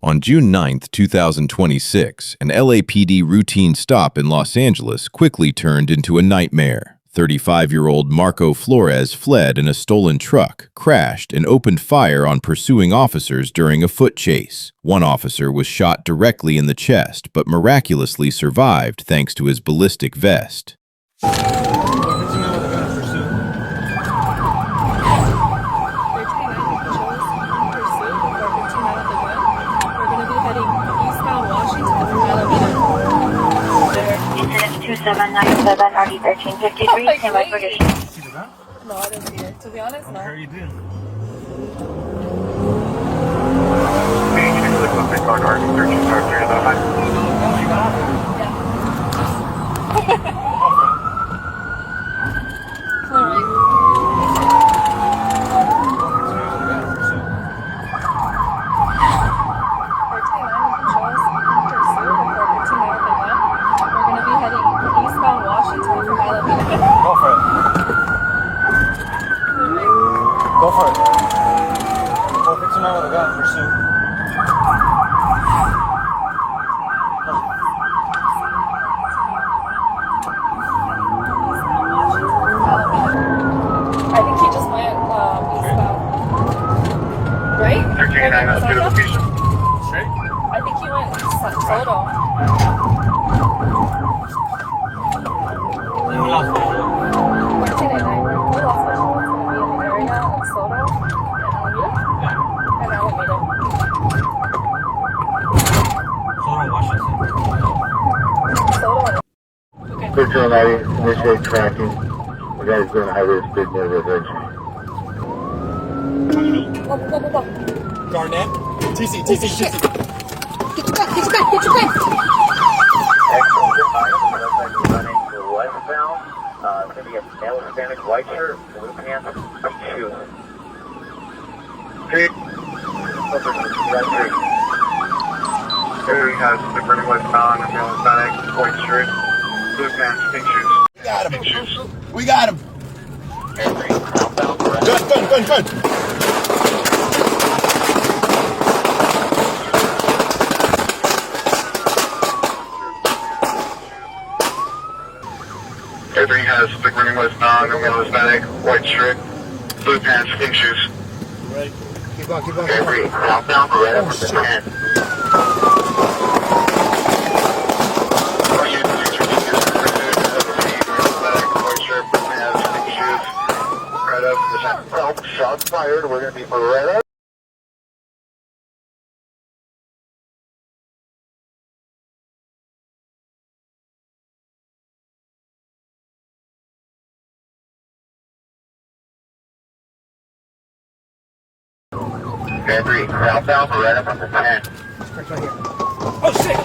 On June 9, 2026, an LAPD routine stop in Los Angeles quickly turned into a nightmare. 35-year-old Marco Flores fled in a stolen truck, crashed, and opened fire on pursuing officers during a foot chase. One officer was shot directly in the chest, but miraculously survived thanks to his ballistic vest. Incident 2797 RD 1353, stand by for additional. No, I didn't see it. To be honest, no. How you doing? Go for it. 459 with a gun, pursuit. I think he just went eastbound. Right? 1389 up to the location. Straight? I think he went Soto. You lost one. 1389. We lost one. It's going to be in the area of Soto and Alameda. Yeah. And Alameda. Soto, Washington. Soto. Okay. 1390, initiate tracking. The guy's doing highway speed near the bridge. Go. Garnett? TC. Get your gun. Running to westbound. It's going to be a male Hispanic white shirt, blue pants, white shoes. Street. Area has the running westbound and male Hispanic, white shirt, blue pants, pink shoes. We got him. Gun. Every has the running westbound and male Hispanic, white shirt, blue pants, pink shoes. Right. Keep on. Every southbound Beretta from the 10. Shots fired. We're going to be Beretta. Every southbound Beretta from the 10. Oh shit!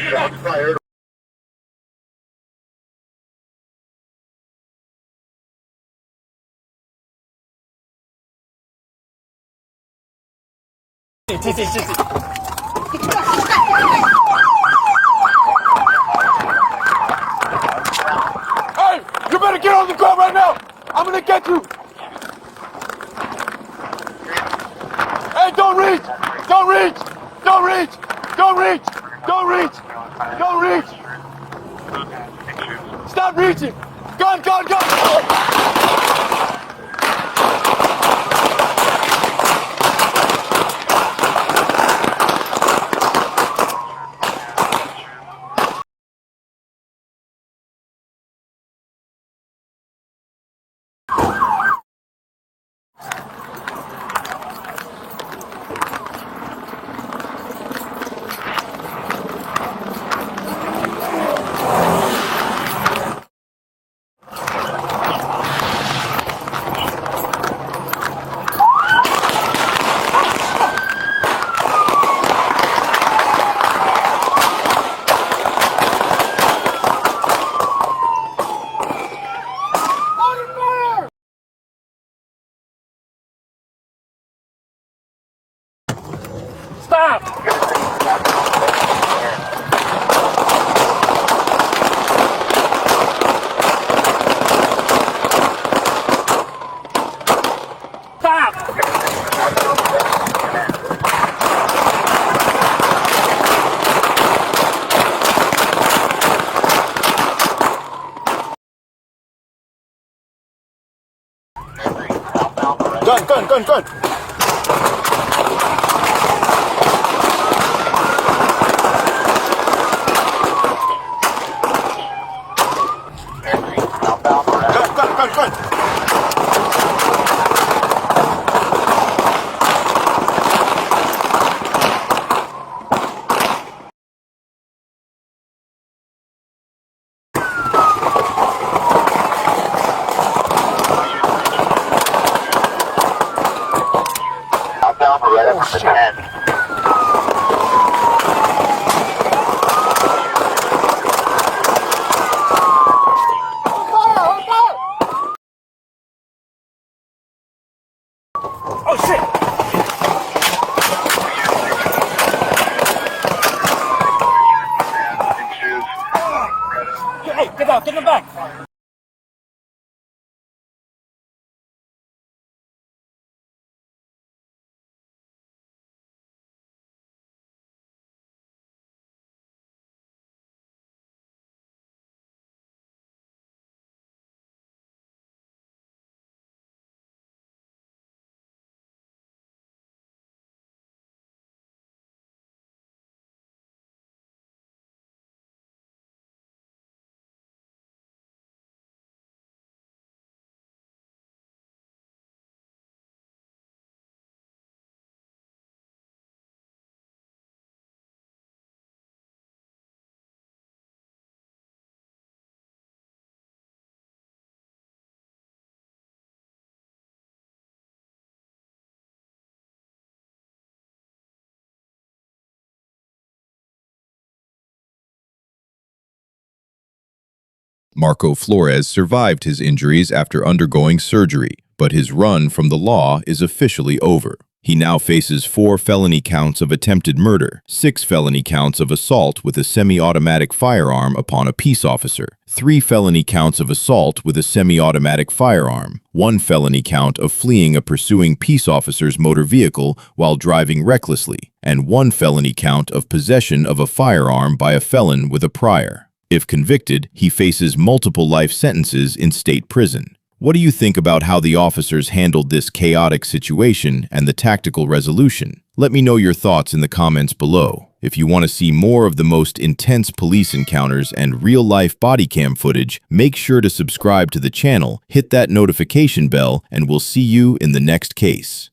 Shots fired. Hey, you better get on the ground right now. I'm gonna get you. Hey, don't reach. Stop reaching. Gun. Gun. Gun. Outbound Beretta from the 10. Oh shit! Hey, get out, get in the back! Marco Flores survived his injuries after undergoing surgery, but his run from the law is officially over. He now faces 4 felony counts of attempted murder, 6 felony counts of assault with a semi-automatic firearm upon a peace officer, 3 felony counts of assault with a semi-automatic firearm, 1 felony count of fleeing a pursuing peace officer's motor vehicle while driving recklessly, and 1 felony count of possession of a firearm by a felon with a prior. If convicted, he faces multiple life sentences in state prison. What do you think about how the officers handled this chaotic situation and the tactical resolution? Let me know your thoughts in the comments below. If you want to see more of the most intense police encounters and real-life body cam footage, make sure to subscribe to the channel, hit that notification bell, and we'll see you in the next case.